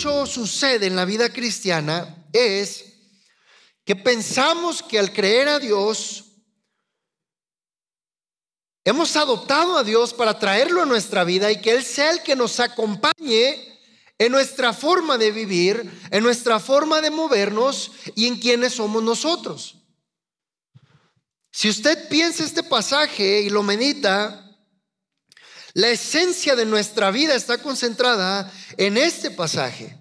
mucho sucede en la vida cristiana es que pensamos que al creer a Dios, hemos adoptado a Dios para traerlo a nuestra vida y que Él sea el que nos acompañe en nuestra forma de vivir, en nuestra forma de movernos y en quiénes somos nosotros. Si usted piensa este pasaje y lo medita, la esencia de nuestra vida está concentrada en este pasaje.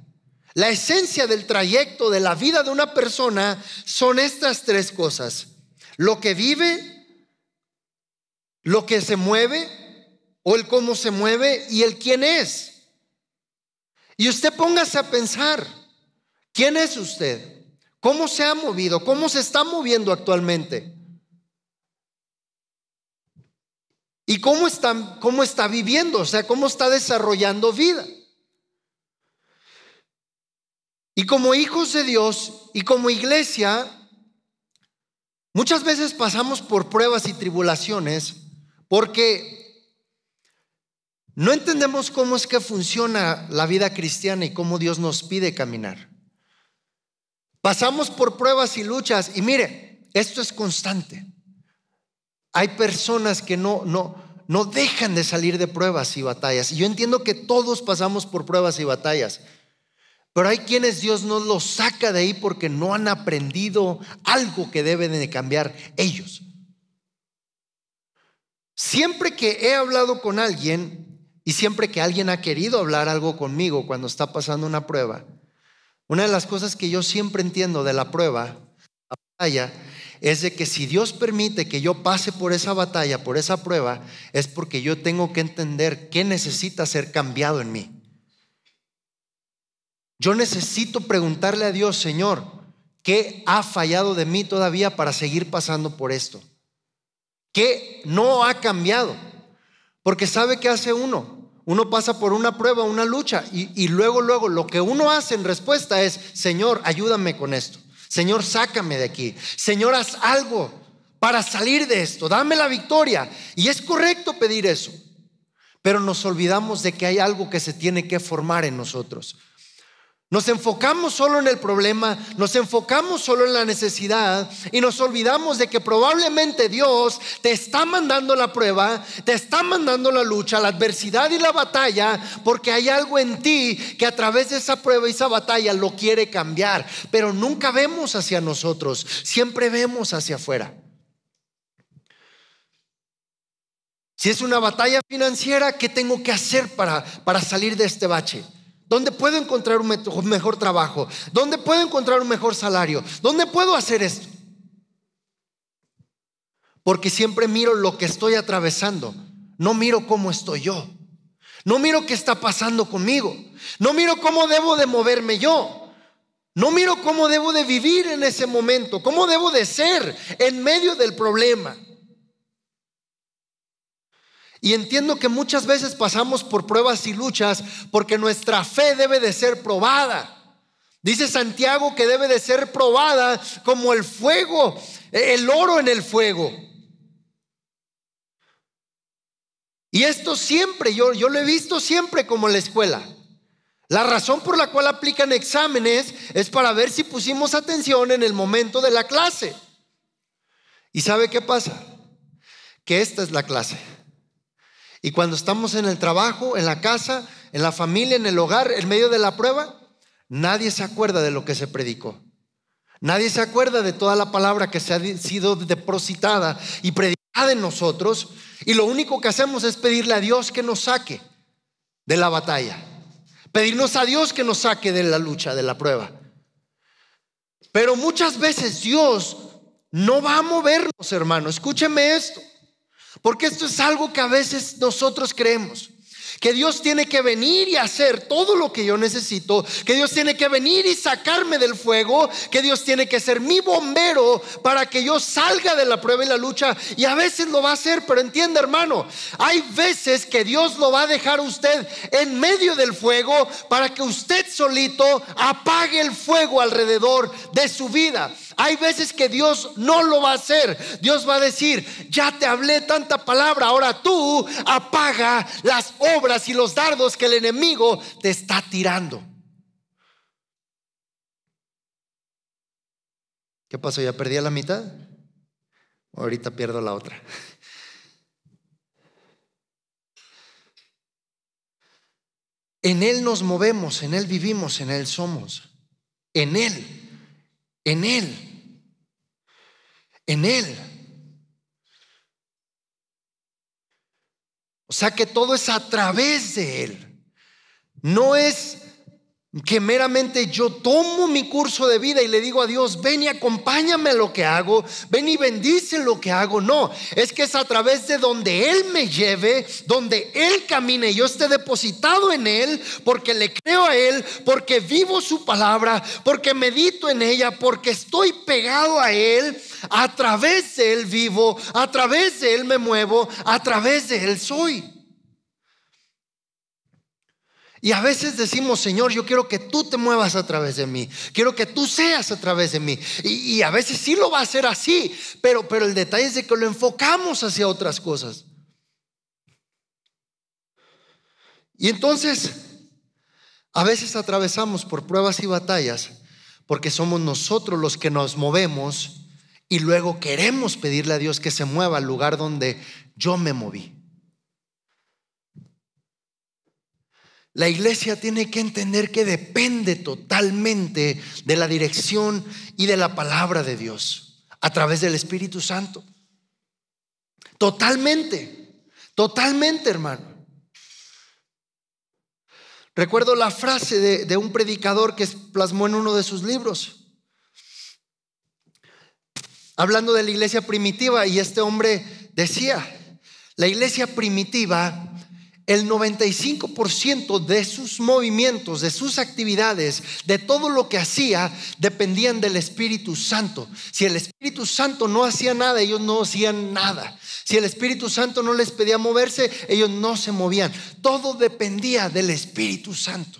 La esencia del trayecto de la vida de una persona son estas tres cosas: lo que vive, lo que se mueve o el cómo se mueve y el quién es. Y usted póngase a pensar, ¿quién es usted? ¿Cómo se ha movido? ¿Cómo se está moviendo actualmente? ¿Y cómo está viviendo? O sea, ¿cómo está desarrollando vida? Y como hijos de Dios y como iglesia, muchas veces pasamos por pruebas y tribulaciones porque no entendemos cómo es que funciona la vida cristiana y cómo Dios nos pide caminar. Pasamos por pruebas y luchas y mire, esto es constante. Hay personas que no dejan de salir de pruebas y batallas. Y yo entiendo que todos pasamos por pruebas y batallas, pero hay quienes Dios no los saca de ahí porque no han aprendido algo que deben de cambiar ellos. Siempre que he hablado con alguien y siempre que alguien ha querido hablar algo conmigo cuando está pasando una prueba, una de las cosas que yo siempre entiendo de la prueba, la batalla, es de que si Dios permite que yo pase por esa batalla, por esa prueba, es porque yo tengo que entender qué necesita ser cambiado en mí. Yo necesito preguntarle a Dios: Señor, ¿qué ha fallado de mí todavía para seguir pasando por esto? ¿Qué no ha cambiado? Porque ¿sabe qué hace uno? Uno pasa por una prueba, una lucha y luego lo que uno hace en respuesta es: Señor, ayúdame con esto. Señor, sácame de aquí. Señor, haz algo para salir de esto. Dame la victoria. Y es correcto pedir eso, pero nos olvidamos de que hay algo que se tiene que formar en nosotros. Nos enfocamos solo en el problema, nos enfocamos solo en la necesidad y nos olvidamos de que probablemente Dios te está mandando la prueba, te está mandando la lucha, la adversidad y la batalla, porque hay algo en ti que a través de esa prueba y esa batalla lo quiere cambiar. Pero nunca vemos hacia nosotros, siempre vemos hacia afuera. Si es una batalla financiera, ¿qué tengo que hacer para salir de este bache? ¿Dónde puedo encontrar un mejor trabajo? ¿Dónde puedo encontrar un mejor salario? ¿Dónde puedo hacer esto? Porque siempre miro lo que estoy atravesando, no miro cómo estoy yo, no miro qué está pasando conmigo, no miro cómo debo de moverme yo, no miro cómo debo de vivir en ese momento, cómo debo de ser en medio del problema. Y entiendo que muchas veces pasamos por pruebas y luchas porque nuestra fe debe de ser probada. Dice Santiago que debe de ser probada como el fuego, el oro en el fuego. Y esto siempre, yo lo he visto siempre como en la escuela. La razón por la cual aplican exámenes es para ver si pusimos atención en el momento de la clase. ¿Y sabe qué pasa? Que esta es la clase. Y cuando estamos en el trabajo, en la casa, en la familia, en el hogar, en medio de la prueba, nadie se acuerda de lo que se predicó. Nadie se acuerda de toda la palabra que se ha sido depositada y predicada en nosotros. Y lo único que hacemos es pedirle a Dios que nos saque de la batalla. Pedirnos a Dios que nos saque de la lucha, de la prueba. Pero muchas veces Dios no va a movernos, hermano. Escúcheme esto. Porque esto es algo que a veces nosotros creemos, que Dios tiene que venir y hacer todo lo que yo necesito, que Dios tiene que venir y sacarme del fuego, que Dios tiene que ser mi bombero para que yo salga de la prueba y la lucha. Y a veces lo va a hacer, pero entiende, hermano, hay veces que Dios lo va a dejar a usted en medio del fuego para que usted solito apague el fuego alrededor de su vida. Hay veces que Dios no lo va a hacer. Dios va a decir: ya te hablé tanta palabra, ahora tú apaga las obras y los dardos que el enemigo te está tirando. ¿Qué pasó? ¿Ya perdí a la mitad? Ahorita pierdo la otra. En Él nos movemos, en Él vivimos, en Él somos. En Él, en Él, en Él. O sea que todo es a través de Él. No es que meramente yo tomo mi curso de vida y le digo a Dios, ven y acompáñame a lo que hago, ven y bendice lo que hago. No, es que es a través de donde Él me lleve, donde Él camine y yo esté depositado en Él, porque le creo a Él, porque vivo su palabra, porque medito en ella, porque estoy pegado a Él. A través de Él vivo, a través de Él me muevo, a través de Él soy. Y a veces decimos, Señor, yo quiero que tú te muevas a través de mí, quiero que tú seas a través de mí. Y a veces sí lo va a hacer así, pero el detalle es de que lo enfocamos hacia otras cosas. Y entonces, a veces atravesamos por pruebas y batallas porque somos nosotros los que nos movemos y luego queremos pedirle a Dios que se mueva al lugar donde yo me moví. La iglesia tiene que entender que depende totalmente de la dirección y de la palabra de Dios a través del Espíritu Santo. Totalmente, totalmente, hermano. Recuerdo la frase de un predicador que plasmó en uno de sus libros, hablando de la iglesia primitiva, y este hombre decía: la iglesia primitiva, el 95% de sus movimientos, de sus actividades, de todo lo que hacía, dependían del Espíritu Santo. Si el Espíritu Santo no hacía nada, ellos no hacían nada. Si el Espíritu Santo no les pedía moverse, ellos no se movían. Todo dependía del Espíritu Santo.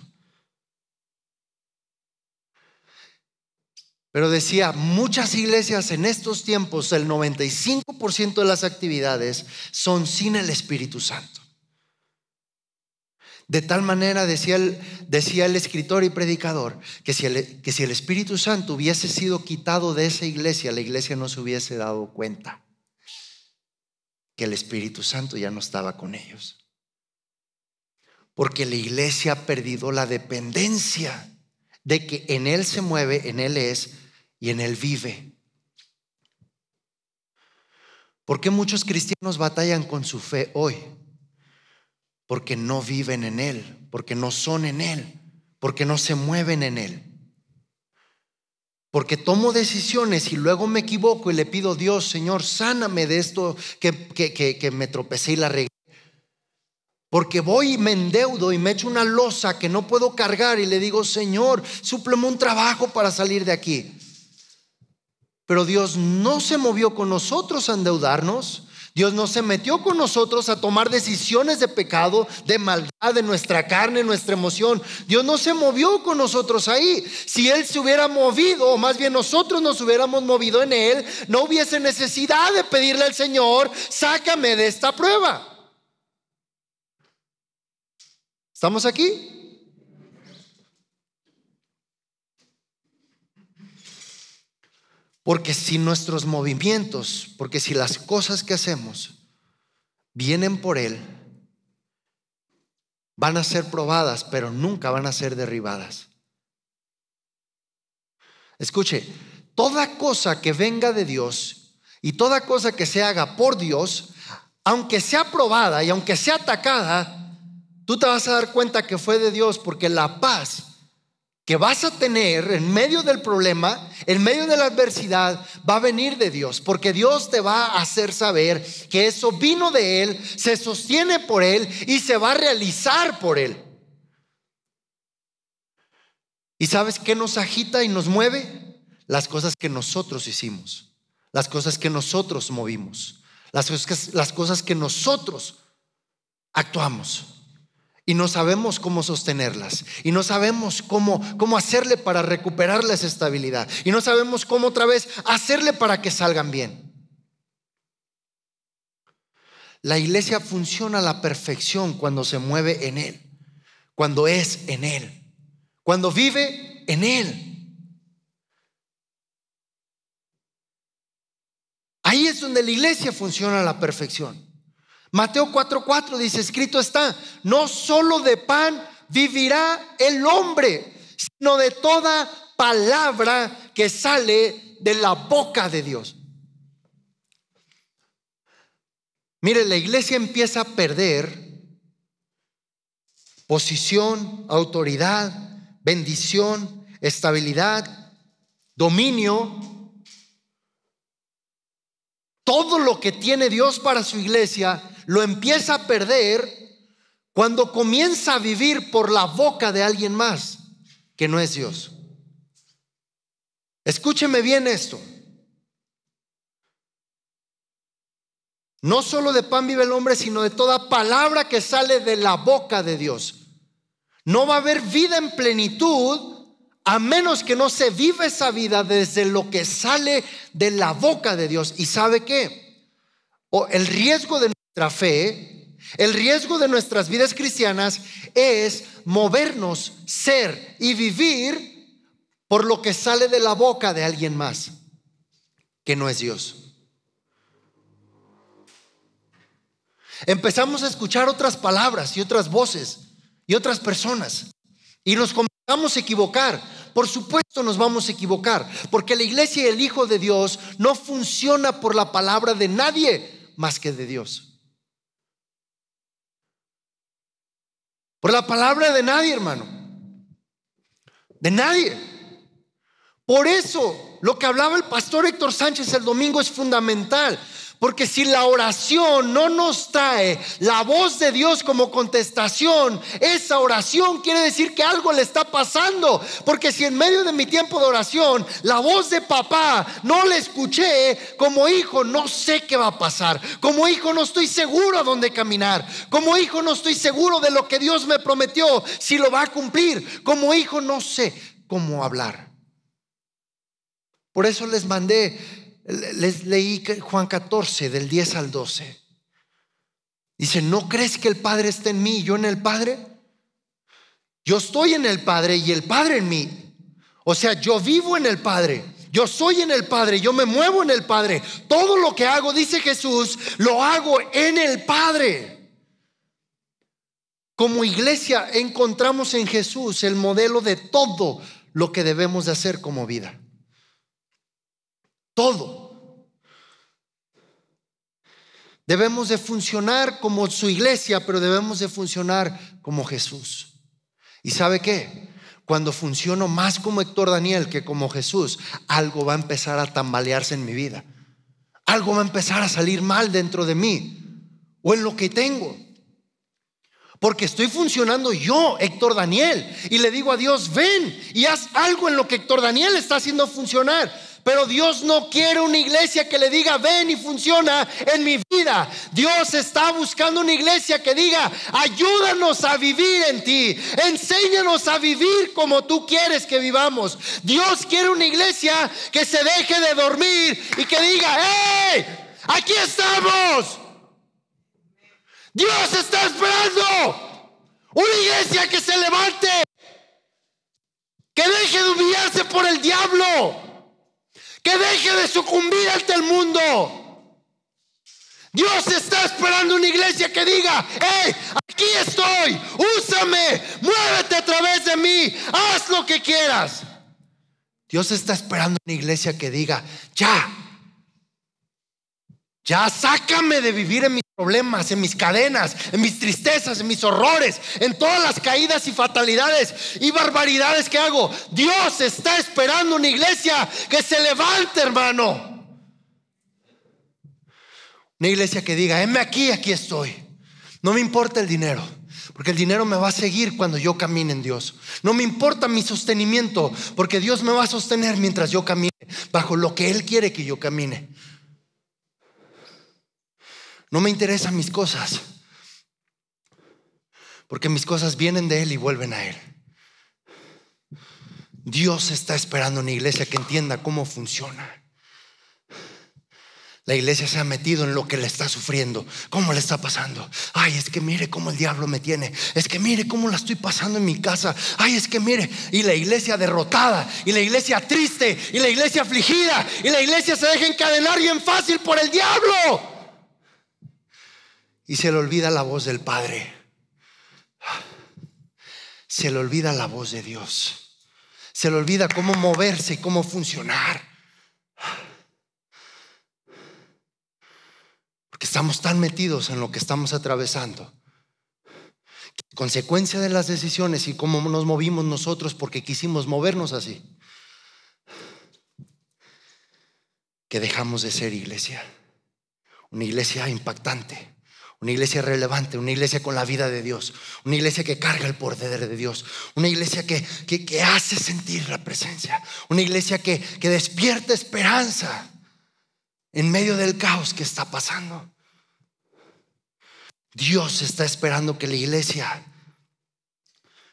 Pero decía, muchas iglesias en estos tiempos, el 95% de las actividades son sin el Espíritu Santo. De tal manera, decía el escritor y predicador, que si el Espíritu Santo hubiese sido quitado de esa iglesia, la iglesia no se hubiese dado cuenta que el Espíritu Santo ya no estaba con ellos. Porque la iglesia ha perdido la dependencia de que en Él se mueve, en Él es y en Él vive. ¿Por qué muchos cristianos batallan con su fe hoy? Porque no viven en Él, porque no son en Él, porque no se mueven en Él. Porque tomo decisiones y luego me equivoco y le pido, Dios, Señor, sáname de esto que me tropecé y la regué. Porque voy y me endeudo y me echo una losa que no puedo cargar y le digo, Señor, súpleme un trabajo para salir de aquí. Pero Dios no se movió con nosotros a endeudarnos. Dios no se metió con nosotros a tomar decisiones de pecado, de maldad, de nuestra carne, nuestra emoción. Dios no se movió con nosotros ahí. Si Él se hubiera movido, o más bien nosotros nos hubiéramos movido en Él, no hubiese necesidad de pedirle al Señor, sácame de esta prueba. ¿Estamos aquí? Porque si nuestros movimientos, porque si las cosas que hacemos vienen por Él, van a ser probadas, pero nunca van a ser derribadas. Escuche, toda cosa que venga de Dios y toda cosa que se haga por Dios, aunque sea probada y aunque sea atacada, tú te vas a dar cuenta que fue de Dios, porque la paz que vas a tener en medio del problema, en medio de la adversidad, va a venir de Dios, porque Dios te va a hacer saber que eso vino de Él, se sostiene por Él y se va a realizar por Él. ¿Y sabes qué nos agita y nos mueve? Las cosas que nosotros hicimos, las cosas que nosotros movimos, las cosas que nosotros actuamos. Y no sabemos cómo sostenerlas. Y no sabemos cómo hacerle para recuperarles estabilidad. Y no sabemos cómo otra vez hacerle para que salgan bien. La iglesia funciona a la perfección cuando se mueve en Él, cuando es en Él, cuando vive en Él. Ahí es donde la iglesia funciona a la perfección. Mateo 4:4 dice, escrito está, no solo de pan vivirá el hombre, sino de toda palabra que sale de la boca de Dios. Mire, la iglesia empieza a perder posición, autoridad, bendición, estabilidad, dominio. Todo lo que tiene Dios para su iglesia lo empieza a perder cuando comienza a vivir por la boca de alguien más que no es Dios. Escúcheme bien esto. No solo de pan vive el hombre, sino de toda palabra que sale de la boca de Dios. No va a haber vida en plenitud a menos que no se viva esa vida desde lo que sale de la boca de Dios. ¿Y sabe qué? El riesgo de nuestra fe, el riesgo de nuestras vidas cristianas es movernos, ser y vivir por lo que sale de la boca de alguien más que no es Dios. Empezamos a escuchar otras palabras y otras voces y otras personas y nos comenzamos a equivocar. Por supuesto nos vamos a equivocar, porque la iglesia y el Hijo de Dios no funciona por la palabra de nadie más que de Dios. Por la palabra de nadie, hermano. De nadie. Por eso lo que hablaba el pastor Héctor Sánchez el domingo es fundamental. Porque si la oración no nos trae la voz de Dios como contestación, esa oración quiere decir que algo le está pasando. Porque si en medio de mi tiempo de oración la voz de papá no la escuché, como hijo no sé qué va a pasar. Como hijo no estoy seguro a dónde caminar. Como hijo no estoy seguro de lo que Dios me prometió, si lo va a cumplir. Como hijo no sé cómo hablar. Por eso les leí Juan 14 del 10 al 12. Dice, ¿no crees que el Padre está en mí y yo en el Padre? Yo estoy en el Padre y el Padre en mí. O sea, yo vivo en el Padre, yo soy en el Padre, yo me muevo en el Padre. Todo lo que hago, dice Jesús, lo hago en el Padre. Como iglesia encontramos en Jesús el modelo de todo lo que debemos de hacer como vida. Todo. Debemos de funcionar como su iglesia, pero debemos de funcionar como Jesús. ¿Y sabe qué? Cuando funciono más como Héctor Daniel que como Jesús, algo va a empezar a tambalearse en mi vida. Algo va a empezar a salir mal dentro de mí o en lo que tengo. Porque estoy funcionando yo, Héctor Daniel, y le digo a Dios, ven y haz algo en lo que Héctor Daniel está haciendo funcionar. Pero Dios no quiere una iglesia que le diga ven y funciona en mi vida. Dios está buscando una iglesia que diga ayúdanos a vivir en ti, enséñanos a vivir como tú quieres que vivamos. Dios quiere una iglesia que se deje de dormir y que diga ¡hey! Aquí estamos. Dios está esperando una iglesia que se levante, que deje de humillarse por el diablo, que deje de sucumbir ante el mundo. Dios está esperando una iglesia que diga hey, aquí estoy, úsame, muévete a través de mí, haz lo que quieras. Dios está esperando una iglesia que diga ya sácame de vivir en mis problemas, en mis cadenas, en mis tristezas, en mis horrores, en todas las caídas y fatalidades y barbaridades que hago. Dios está esperando una iglesia que se levante, hermano. Una iglesia que diga, heme aquí, aquí estoy. No me importa el dinero, porque el dinero me va a seguir cuando yo camine en Dios. No me importa mi sostenimiento, porque Dios me va a sostener mientras yo camine bajo lo que Él quiere que yo camine. No me interesan mis cosas, porque mis cosas vienen de Él y vuelven a Él. Dios está esperando una iglesia que entienda cómo funciona. La iglesia se ha metido en lo que le está sufriendo. ¿Cómo le está pasando? Ay, es que mire cómo el diablo me tiene. Es que mire cómo la estoy pasando en mi casa. Ay, es que mire. Y la iglesia derrotada, y la iglesia triste, y la iglesia afligida, y la iglesia se deja encadenar bien fácil por el diablo. Y se le olvida la voz del Padre. Se le olvida la voz de Dios. Se le olvida cómo moverse y cómo funcionar. Porque estamos tan metidos en lo que estamos atravesando. Consecuencia de las decisiones y cómo nos movimos nosotros porque quisimos movernos así, que dejamos de ser iglesia. Una iglesia impactante, una iglesia relevante, una iglesia con la vida de Dios, una iglesia que carga el poder de Dios, una iglesia que hace sentir la presencia, una iglesia que despierta esperanza en medio del caos que está pasando. Dios está esperando que la iglesia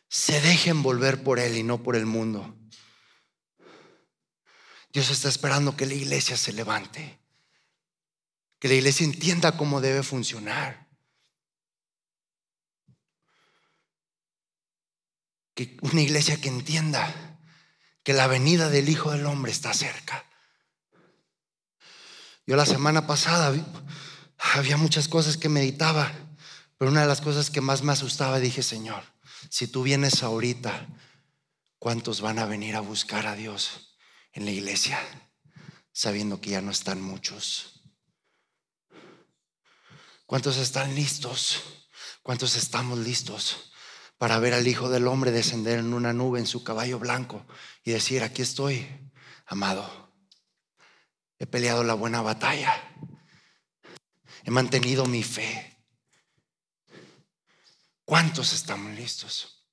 se deje envolver por Él y no por el mundo. Dios está esperando que la iglesia se levante, que la iglesia entienda cómo debe funcionar, que una iglesia que entienda que la venida del Hijo del Hombre está cerca. Yo la semana pasada había muchas cosas que meditaba, pero una de las cosas que más me asustaba, dije: Señor, si tú vienes ahorita, ¿cuántos van a venir a buscar a Dios en la iglesia sabiendo que ya no están muchos? ¿Cuántos están listos? ¿Cuántos estamos listos para ver al Hijo del Hombre descender en una nube en su caballo blanco y decir: aquí estoy, amado, he peleado la buena batalla, he mantenido mi fe? ¿Cuántos estamos listos?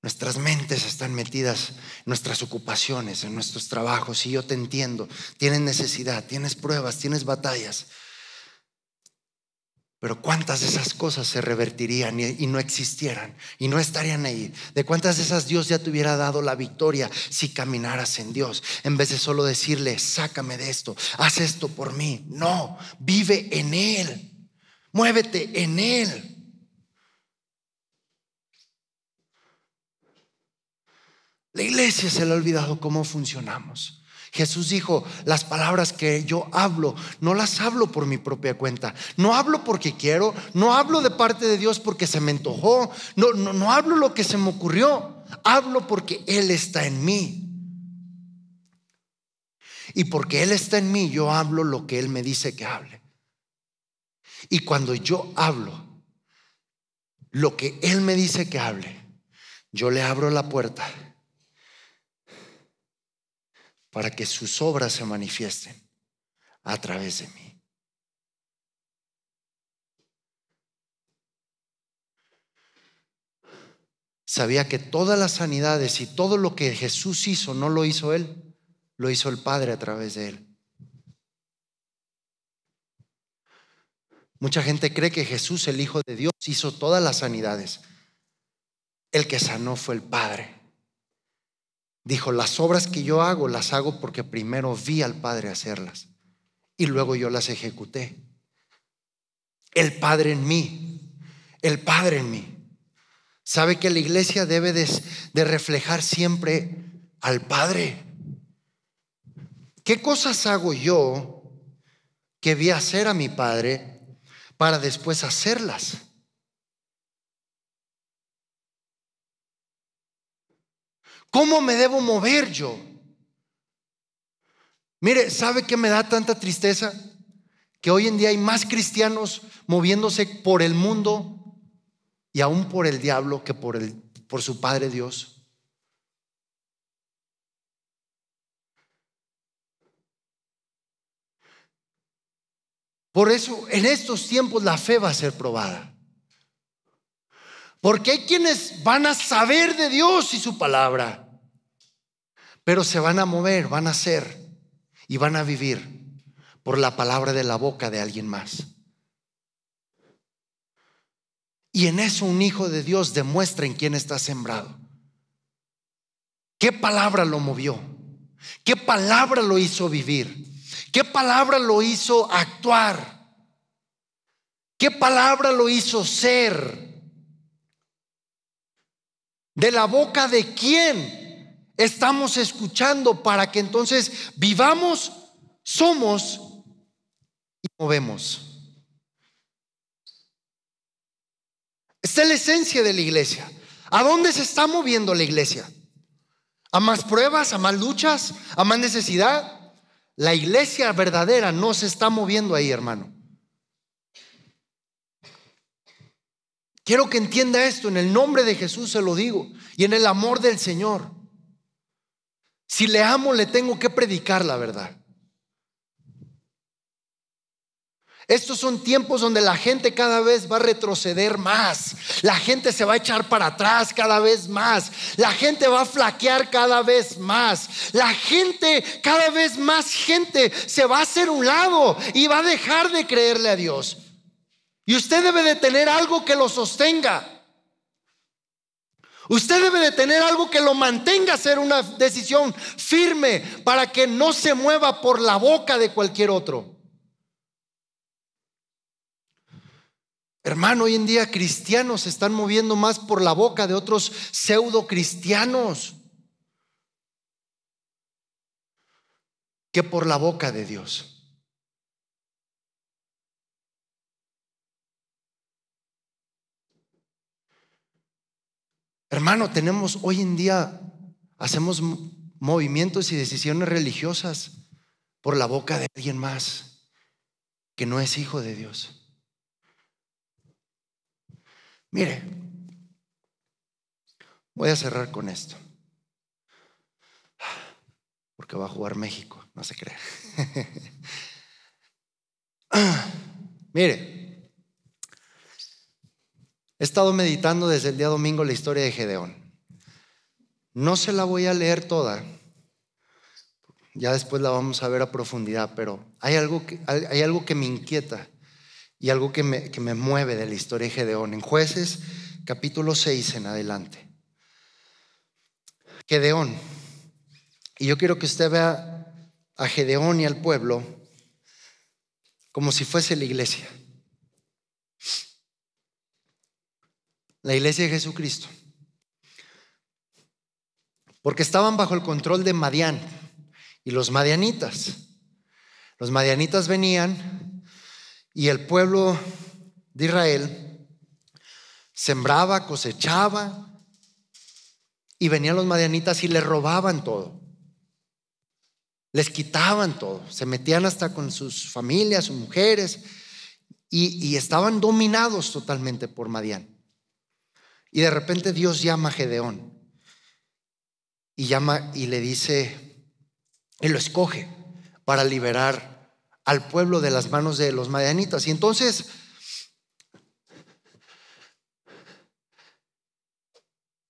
Nuestras mentes están metidas en nuestras ocupaciones, en nuestros trabajos. Y yo te entiendo, tienes necesidad, tienes pruebas, tienes batallas. Pero ¿cuántas de esas cosas se revertirían y no existieran y no estarían ahí? ¿De cuántas de esas Dios ya te hubiera dado la victoria si caminaras en Dios? En vez de solo decirle: sácame de esto, haz esto por mí. No, vive en Él, muévete en Él. La iglesia se le ha olvidado cómo funcionamos. Jesús dijo: las palabras que yo hablo, no las hablo por mi propia cuenta. No hablo porque quiero, no hablo de parte de Dios porque se me antojó, no hablo lo que se me ocurrió. Hablo porque Él está en mí. Y porque Él está en mí, yo hablo lo que Él me dice que hable. Y cuando yo hablo lo que Él me dice que hable, yo le abro la puerta para que sus obras se manifiesten a través de mí. Sabía que todas las sanidades y todo lo que Jesús hizo no lo hizo Él, lo hizo el Padre a través de Él. Mucha gente cree que Jesús, el Hijo de Dios, hizo todas las sanidades. El que sanó fue el Padre. Dijo: las obras que yo hago, las hago porque primero vi al Padre hacerlas y luego yo las ejecuté. El Padre en mí, el Padre en mí. ¿Sabe que la iglesia debe de reflejar siempre al Padre? ¿Qué cosas hago yo que vi hacer a mi Padre para después hacerlas? ¿Cómo me debo mover yo? Mire, ¿sabe qué me da tanta tristeza? Que hoy en día hay más cristianos moviéndose por el mundo y aún por el diablo que por su Padre Dios. Por eso en estos tiempos la fe va a ser probada. Porque hay quienes van a saber de Dios y su palabra, pero se van a mover, van a hacer y van a vivir por la palabra de la boca de alguien más. Y en eso un hijo de Dios demuestra en quién está sembrado. ¿Qué palabra lo movió? ¿Qué palabra lo hizo vivir? ¿Qué palabra lo hizo actuar? ¿Qué palabra lo hizo ser? ¿De la boca de quién estamos escuchando para que entonces vivamos, somos y movemos? Esta es la esencia de la iglesia. ¿A dónde se está moviendo la iglesia? ¿A más pruebas? ¿A más luchas? ¿A más necesidad? La iglesia verdadera no se está moviendo ahí, hermano. Quiero que entienda esto, en el nombre de Jesús se lo digo, y en el amor del Señor. Si le amo, le tengo que predicar la verdad. Estos son tiempos donde la gente cada vez va a retroceder más. La gente se va a echar para atrás cada vez más. La gente va a flaquear cada vez más. La gente, cada vez más gente se va a hacer un lado y va a dejar de creerle a Dios. Y usted debe de tener algo que lo sostenga. Usted debe de tener algo que lo mantenga a hacer una decisión firme para que no se mueva por la boca de cualquier otro. Hermano, hoy en día cristianos se están moviendo más por la boca de otros pseudo cristianos que por la boca de Dios. Hermano, tenemos hoy en día, hacemos movimientos y decisiones religiosas por la boca de alguien más que no es hijo de Dios. Mire, voy a cerrar con esto, porque va a jugar México, no se crea. Mire, he estado meditando desde el día domingo la historia de Gedeón. No se la voy a leer toda, ya después la vamos a ver a profundidad, pero hay algo que me inquieta y algo que me mueve de la historia de Gedeón. En Jueces capítulo 6 en adelante, Gedeón, y yo quiero que usted vea a Gedeón y al pueblo como si fuese la iglesia de Jesucristo, porque estaban bajo el control de Madián y los madianitas. Los madianitas venían y el pueblo de Israel sembraba, cosechaba, y venían los madianitas y les robaban todo, les quitaban todo, se metían hasta con sus familias, sus mujeres, y estaban dominados totalmente por Madián. Y de repente Dios llama a Gedeón y llama y le dice, y lo escoge para liberar al pueblo de las manos de los madianitas. Y entonces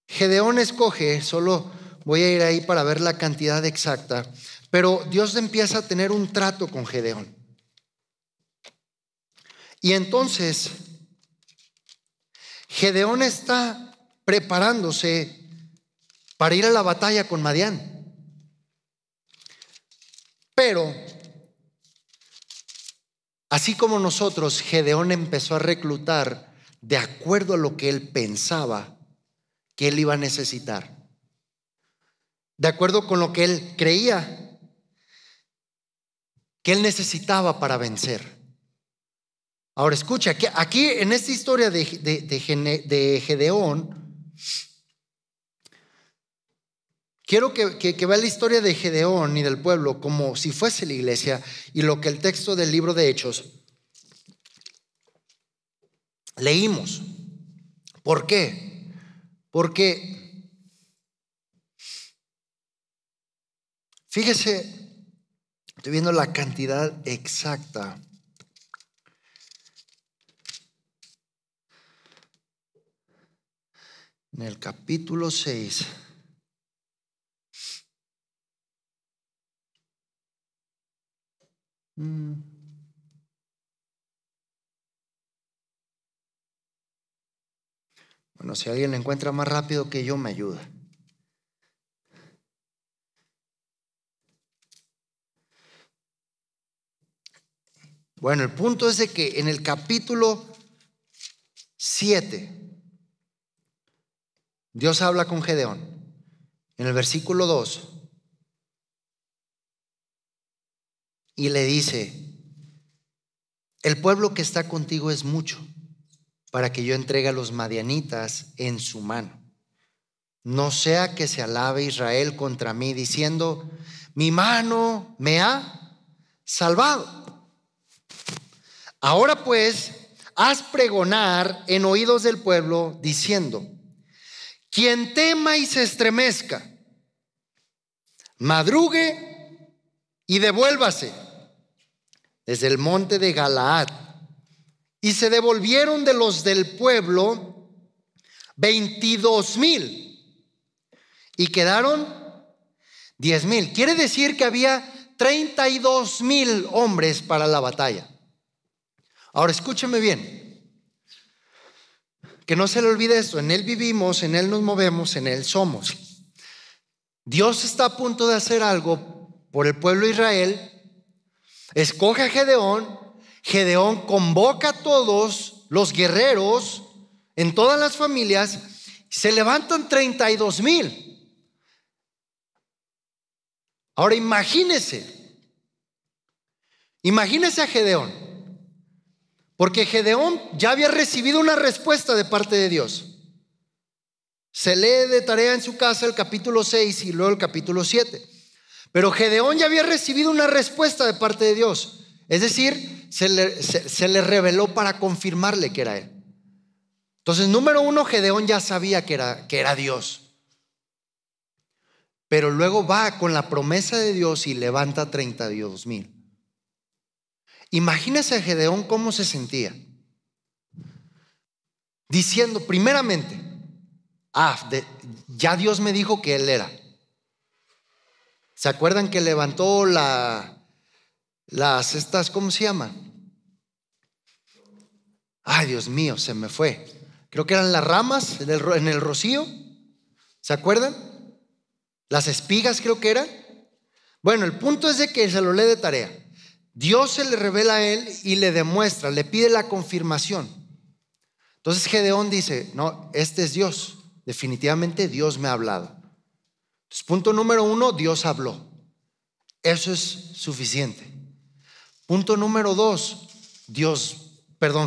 Gedeón escoge, solo voy a ir ahí para ver la cantidad exacta, pero Dios empieza a tener un trato con Gedeón. Y entonces Gedeón está preparándose para ir a la batalla con Madián. Pero así como nosotros, Gedeón empezó a reclutar de acuerdo a lo que él pensaba que él iba a necesitar, de acuerdo con lo que él creía que él necesitaba para vencer. Ahora escucha, que aquí en esta historia de Gedeón, quiero que vea la historia de Gedeón y del pueblo como si fuese la iglesia, y lo que el texto del libro de Hechos leímos. ¿Por qué? Porque fíjese, estoy viendo la cantidad exacta. En el capítulo 6. Bueno, si alguien la encuentra más rápido que yo, me ayuda. Bueno, el punto es de que en el capítulo 7, Dios habla con Gedeón. En el versículo 2, y le dice: el pueblo que está contigo es mucho para que yo entregue a los madianitas en su mano. No sea que se alabe Israel contra mí diciendo: mi mano me ha salvado. Ahora pues, haz pregonar en oídos del pueblo diciendo: quien tema y se estremezca, madrugue y devuélvase desde el monte de Galaad. Y se devolvieron de los del pueblo 22,000 y quedaron 10,000. Quiere decir que había 32,000 hombres para la batalla. Ahora escúcheme bien, que no se le olvide esto: en Él vivimos, en Él nos movemos, en Él somos. Dios está a punto de hacer algo por el pueblo de Israel. Escoge a Gedeón. Gedeón convoca a todos los guerreros en todas las familias. Se levantan 32,000. Ahora imagínese a Gedeón, porque Gedeón ya había recibido una respuesta de parte de Dios. Se lee de tarea en su casa el capítulo 6 y luego el capítulo 7. Pero Gedeón ya había recibido una respuesta de parte de Dios. Es decir, se le reveló para confirmarle que era él. Entonces, número uno, Gedeón ya sabía que era Dios. Pero luego va con la promesa de Dios y levanta 32,000. Imagínese a Gedeón cómo se sentía. Diciendo, primeramente, ya Dios me dijo que él era. ¿Se acuerdan que levantó estas, ¿cómo se llama? Ay, Dios mío, se me fue. Creo que eran las ramas en el rocío. ¿Se acuerdan? Las espigas creo que eran. Bueno, el punto es de que se lo lee de tarea. Dios se le revela a él y le demuestra, le pide la confirmación. Entonces Gedeón dice: no, este es Dios. Definitivamente Dios me ha hablado. Entonces, punto número uno, Dios habló. Eso es suficiente. Punto número dos,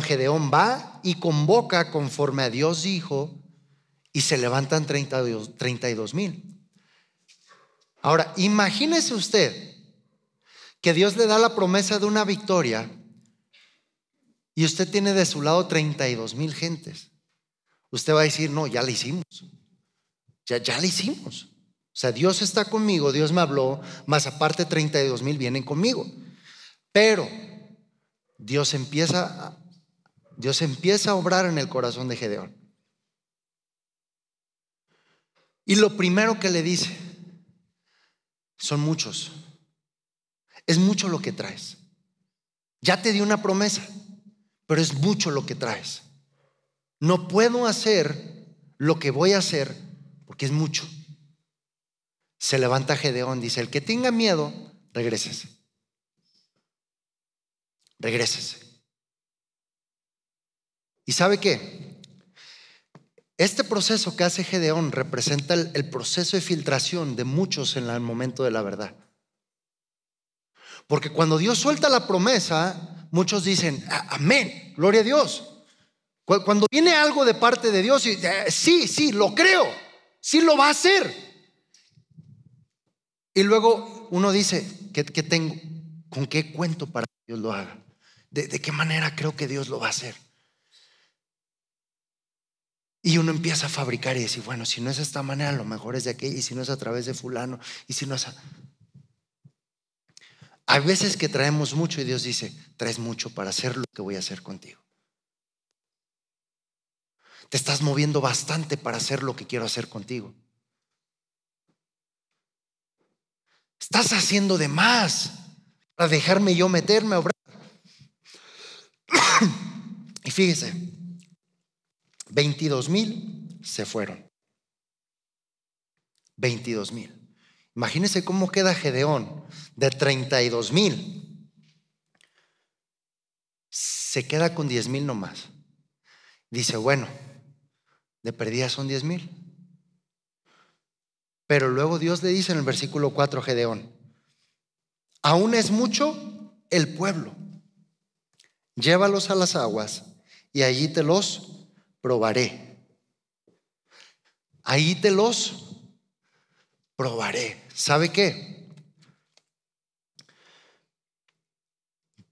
Gedeón va y convoca conforme a Dios dijo, y se levantan 32,000. Ahora, imagínese usted que Dios le da la promesa de una victoria y usted tiene de su lado 32,000 gentes. Usted va a decir: no, ya le hicimos. Ya le hicimos. O sea, Dios está conmigo, Dios me habló, más aparte 32,000 vienen conmigo. Pero Dios empieza a obrar en el corazón de Gedeón. Y lo primero que le dice: son muchos. Es mucho lo que traes. Ya te di una promesa, pero es mucho lo que traes. No puedo hacer lo que voy a hacer porque es mucho. Se levanta Gedeón, dice: el que tenga miedo, regrésese. ¿Y sabe qué? Este proceso que hace Gedeón representa el proceso de filtración de muchos en el momento de la verdad. Porque cuando Dios suelta la promesa, muchos dicen: amén, gloria a Dios. Cuando viene algo de parte de Dios, sí, lo creo, sí lo va a hacer. Y luego uno dice: ¿qué tengo? ¿Con qué cuento para que Dios lo haga? ¿De qué manera creo que Dios lo va a hacer? Y uno empieza a fabricar y decir: bueno, si no es de esta manera, a lo mejor es de aquella, y si no es a través de fulano, y si no es Hay veces que traemos mucho y Dios dice: traes mucho para hacer lo que voy a hacer contigo. Te estás moviendo bastante para hacer lo que quiero hacer contigo. Estás haciendo de más para dejarme yo meterme a obrar. Y fíjese, 22,000 se fueron. 22,000. Imagínese cómo queda Gedeón de 32,000. se queda con 10,000 nomás. Dice, bueno, de perdida son 10,000. Pero luego Dios le dice en el versículo 4 a Gedeón, aún es mucho el pueblo, llévalos a las aguas y allí te los probaré. Ahí te los probaré. ¿Sabe qué?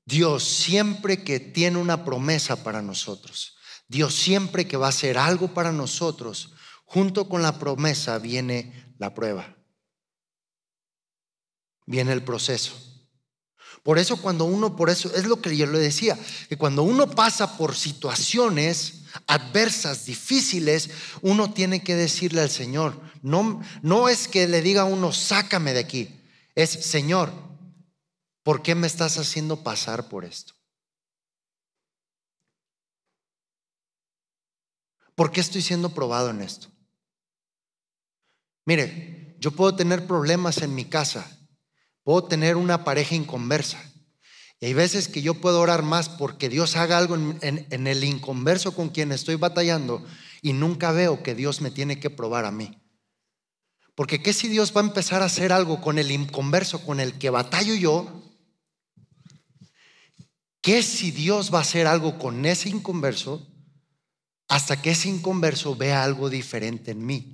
Dios siempre que tiene una promesa para nosotros, Dios siempre que va a hacer algo para nosotros, junto con la promesa viene la prueba, viene el proceso. Por eso por eso es lo que yo le decía, que cuando uno pasa por situaciones adversas, difíciles, uno tiene que decirle al Señor, no es que le diga a uno, sácame de aquí, es Señor, ¿por qué me estás haciendo pasar por esto? ¿Por qué estoy siendo probado en esto? Mire, yo puedo tener problemas en mi casa, puedo tener una pareja inconversa. Y hay veces que yo puedo orar más porque Dios haga algo en el inconverso con quien estoy batallando y nunca veo que Dios me tiene que probar a mí. Porque ¿qué si Dios va a empezar a hacer algo con el inconverso con el que batallo yo? ¿Qué si Dios va a hacer algo con ese inconverso hasta que ese inconverso vea algo diferente en mí?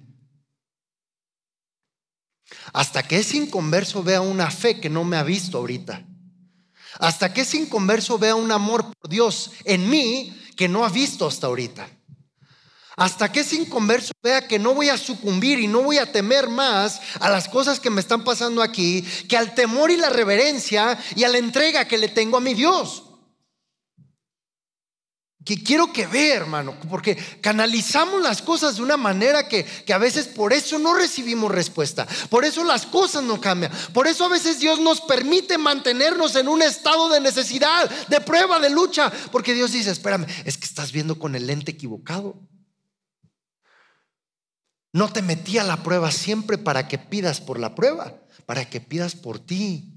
Hasta que ese inconverso vea una fe que no me ha visto ahorita. Hasta que ese inconverso vea un amor por Dios en mí que no ha visto hasta ahorita. Hasta que ese inconverso vea que no voy a sucumbir y no voy a temer más a las cosas que me están pasando aquí, que al temor y la reverencia y a la entrega que le tengo a mi Dios. Que quiero que vea, hermano, porque canalizamos las cosas de una manera que a veces por eso no recibimos respuesta, por eso las cosas no cambian, por eso a veces Dios nos permite mantenernos en un estado de necesidad, de prueba, de lucha, porque Dios dice, espérame, es que estás viendo con el lente equivocado. No te metí a la prueba siempre para que pidas por la prueba, para que pidas por ti.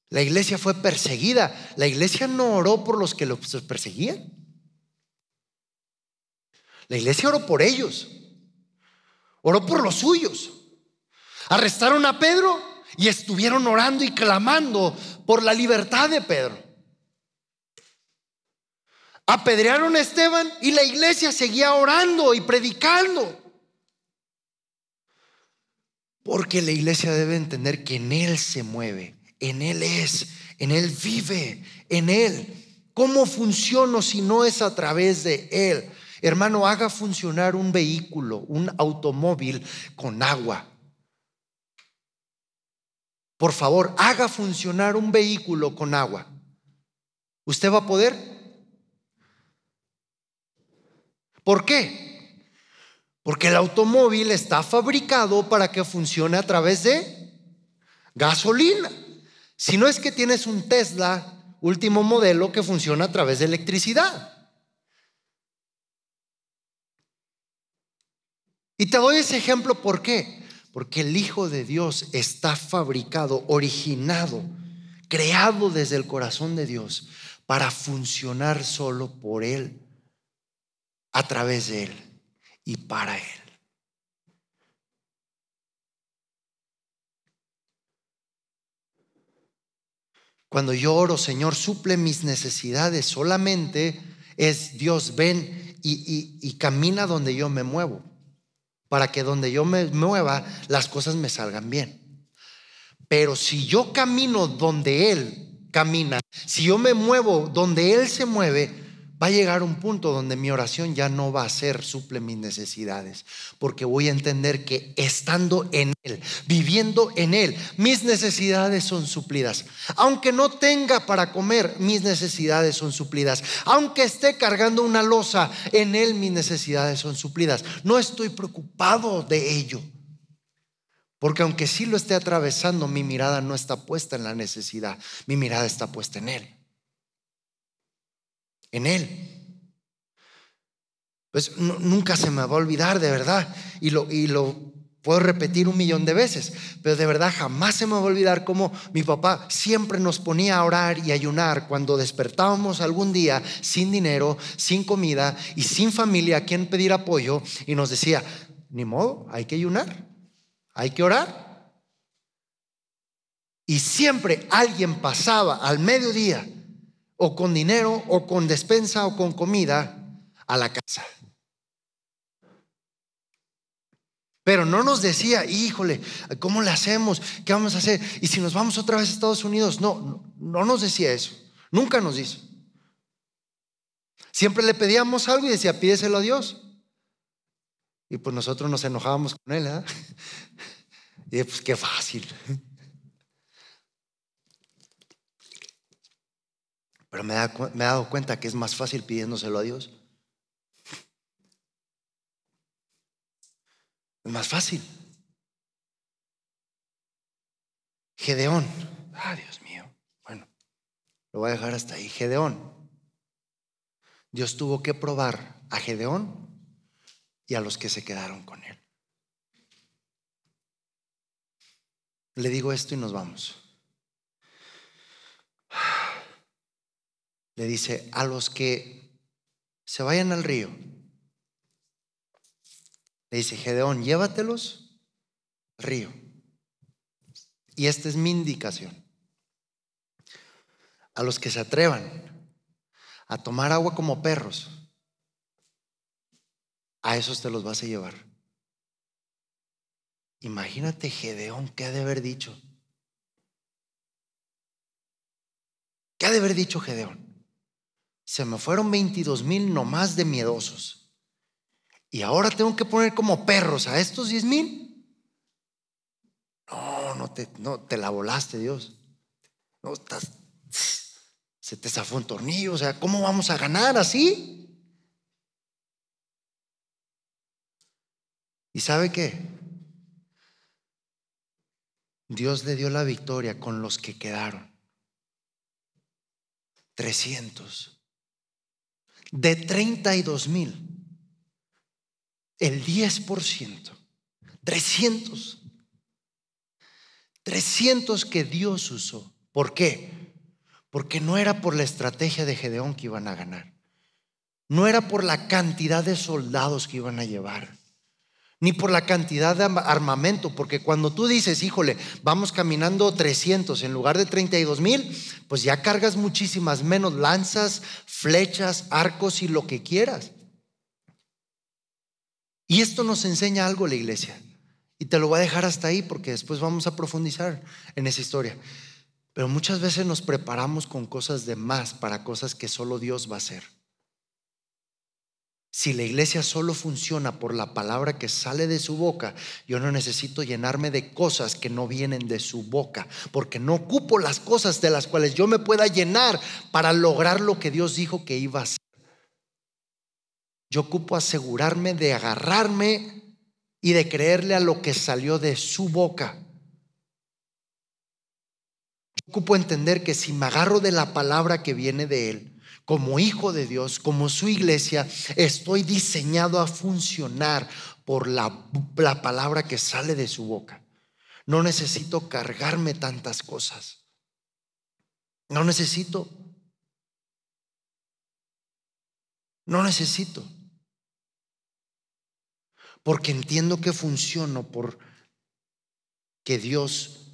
La iglesia fue perseguida. La iglesia no oró por los que los perseguían. La iglesia oró por ellos. Oró por los suyos. Arrestaron a Pedro y estuvieron orando y clamando por la libertad de Pedro. Apedrearon a Esteban y la iglesia seguía orando y predicando. Porque la iglesia debe entender que en Él se mueve. En Él es, en Él vive, en Él. ¿Cómo funciona si no es a través de Él? Hermano, haga funcionar un vehículo, un automóvil con agua. Por favor, haga funcionar un vehículo con agua. ¿Usted va a poder? ¿Por qué? Porque el automóvil está fabricado para que funcione a través de gasolina. Si no es que tienes un Tesla último modelo que funciona a través de electricidad. Y te doy ese ejemplo, ¿por qué? Porque el Hijo de Dios está fabricado, originado, creado desde el corazón de Dios para funcionar solo por Él, a través de Él y para Él. Cuando yo oro, Señor, suple mis necesidades, solamente es Dios, ven y camina donde yo me muevo, para que donde yo me mueva las cosas me salgan bien. Pero si yo camino donde Él camina, si yo me muevo donde Él se mueve, va a llegar un punto donde mi oración ya no va a ser suple mis necesidades, porque voy a entender que estando en Él, viviendo en Él, mis necesidades son suplidas. Aunque no tenga para comer, mis necesidades son suplidas. Aunque esté cargando una losa, en Él mis necesidades son suplidas. No estoy preocupado de ello, porque aunque sí lo esté atravesando, mi mirada no está puesta en la necesidad, mi mirada está puesta en Él. En Él. Pues nunca se me va a olvidar, de verdad. Y lo puedo repetir 1,000,000 de veces, pero de verdad jamás se me va a olvidar cómo mi papá siempre nos ponía a orar y ayunar cuando despertábamos algún día sin dinero, sin comida y sin familia a quien pedir apoyo, y nos decía: ni modo, hay que ayunar, hay que orar. Y siempre alguien pasaba al mediodía, o con dinero, o con despensa, o con comida, a la casa. Pero no nos decía: híjole, ¿cómo le hacemos? ¿Qué vamos a hacer? ¿Y si nos vamos otra vez a Estados Unidos? No nos decía eso. Nunca nos dijo. Siempre le pedíamos algo y decía: pídeselo a Dios. Y pues nosotros nos enojábamos con él, ¿eh? Y pues qué fácil. Pero me he dado cuenta que es más fácil pidiéndoselo a Dios. Es más fácil. Gedeón. Dios mío. Bueno, lo voy a dejar hasta ahí. Gedeón. Dios tuvo que probar a Gedeón y a los que se quedaron con él. Le digo esto y nos vamos. Le dice: a los que se vayan al río. Le dice: Gedeón, llévatelos al río. Y esta es mi indicación. A los que se atrevan a tomar agua como perros, a esos te los vas a llevar. Imagínate Gedeón, ¿qué ha de haber dicho? ¿Qué ha de haber dicho Gedeón? Se me fueron 22,000 nomás de miedosos, y ahora tengo que poner como perros a estos 10,000. No te la volaste, Dios. No estás, se te zafó un tornillo. O sea, ¿cómo vamos a ganar así? ¿Y sabe qué? Dios le dio la victoria con los que quedaron. 300 de 32,000, el 10%. 300 que Dios usó. ¿Por qué? Porque no era por la estrategia de Gedeón que iban a ganar, no era por la cantidad de soldados que iban a llevar, ni por la cantidad de armamento. Porque cuando tú dices: híjole, vamos caminando 300 en lugar de 32,000, pues ya cargas muchísimas menos lanzas, flechas, arcos y lo que quieras. Y esto nos enseña algo la iglesia, y te lo voy a dejar hasta ahí porque después vamos a profundizar en esa historia. Pero muchas veces nos preparamos con cosas de más para cosas que solo Dios va a hacer. Si la iglesia solo funciona por la palabra que sale de su boca, yo no necesito llenarme de cosas que no vienen de su boca, porque no ocupo las cosas de las cuales yo me pueda llenar para lograr lo que Dios dijo que iba a hacer. Yo ocupo asegurarme de agarrarme y de creerle a lo que salió de su boca. Yo ocupo entender que si me agarro de la palabra que viene de Él, como hijo de Dios, como su iglesia, estoy diseñado a funcionar por la palabra que sale de su boca. No necesito cargarme tantas cosas. No necesito. Porque entiendo que funciono porque Dios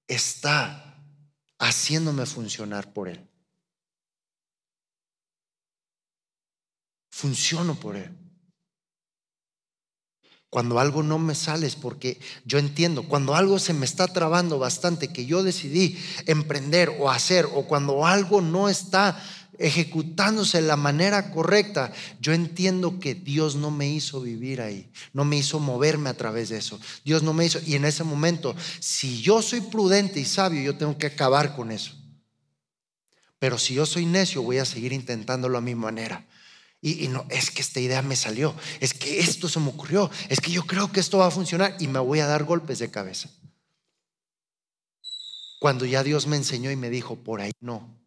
está haciéndome funcionar por Él. Funciono por Él. Cuando algo no me sale es porque yo entiendo. Cuando algo se me está trabando bastante, que yo decidí emprender o hacer, o cuando algo no está ejecutándose de la manera correcta, yo entiendo que Dios no me hizo vivir ahí, no me hizo moverme a través de eso. Dios no me hizo. Y en ese momento, si yo soy prudente y sabio, yo tengo que acabar con eso. Pero si yo soy necio, voy a seguir intentándolo a mi manera. Y no, es que esta idea me salió, es que esto se me ocurrió, es que yo creo que esto va a funcionar, y me voy a dar golpes de cabeza. Cuando ya Dios me enseñó y me dijo: por ahí no,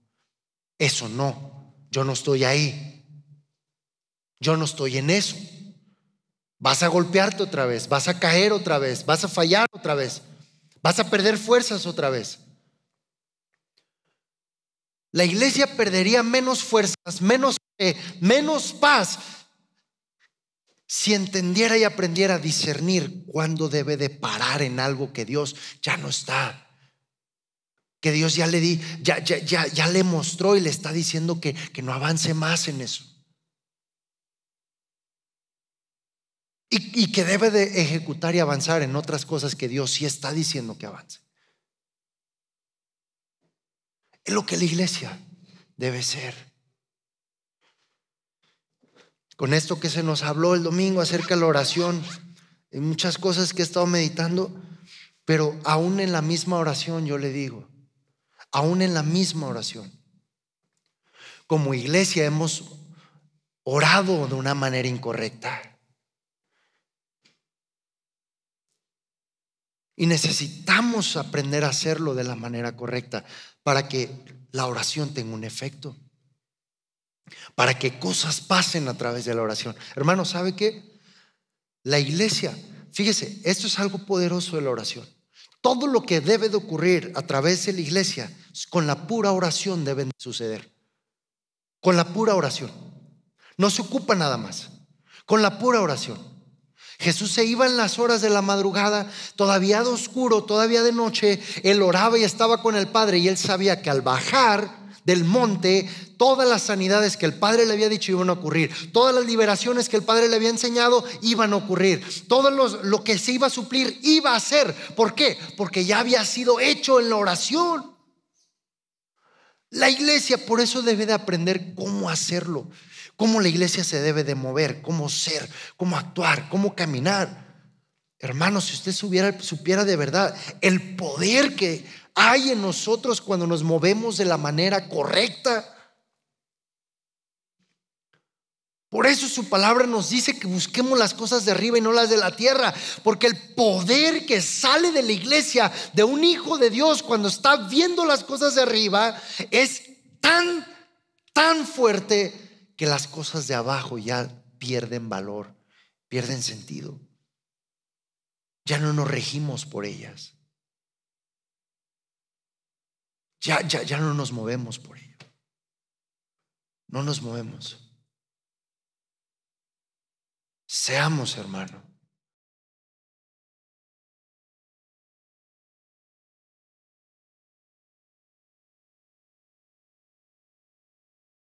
eso no, yo no estoy ahí, yo no estoy en eso. Vas a golpearte otra vez, vas a caer otra vez, vas a fallar otra vez, vas a perder fuerzas otra vez. La iglesia perdería menos fuerzas, menos fe, menos paz si entendiera y aprendiera a discernir cuándo debe de parar en algo que Dios ya no está. Que Dios ya le mostró y le está diciendo que no avance más en eso. Y que debe de ejecutar y avanzar en otras cosas que Dios sí está diciendo que avance. Es lo que la iglesia debe ser. Con esto que se nos habló el domingo acerca de la oración, hay muchas cosas que he estado meditando, pero aún en la misma oración yo le digo, aún en la misma oración, como iglesia hemos orado de una manera incorrecta. Y necesitamos aprender a hacerlo de la manera correcta para que la oración tenga un efecto, para que cosas pasen a través de la oración. Hermano, ¿sabe qué? La iglesia, fíjese, esto es algo poderoso de la oración. Todo lo que debe de ocurrir a través de la iglesia, con la pura oración deben de suceder. Con la pura oración. No se ocupa nada más. Con la pura oración. Jesús se iba en las horas de la madrugada, todavía de oscuro, todavía de noche. Él oraba y estaba con el Padre, y él sabía que al bajar del monte, todas las sanidades que el Padre le había dicho iban a ocurrir, todas las liberaciones que el Padre le había enseñado iban a ocurrir, todo lo que se iba a suplir iba a ser. ¿Por qué? Porque ya había sido hecho en la oración. La iglesia por eso debe de aprender cómo hacerlo, cómo la iglesia se debe de mover, cómo ser, cómo actuar, cómo caminar. Hermanos, si usted supiera de verdad el poder que hay en nosotros cuando nos movemos de la manera correcta. Por eso su palabra nos dice que busquemos las cosas de arriba y no las de la tierra, porque el poder que sale de la iglesia, de un hijo de Dios, cuando está viendo las cosas de arriba, es tan fuerte que las cosas de abajo ya pierden valor, pierden sentido. Ya no nos regimos por ellas. Ya no nos movemos por ello. No nos movemos. Seamos, hermano,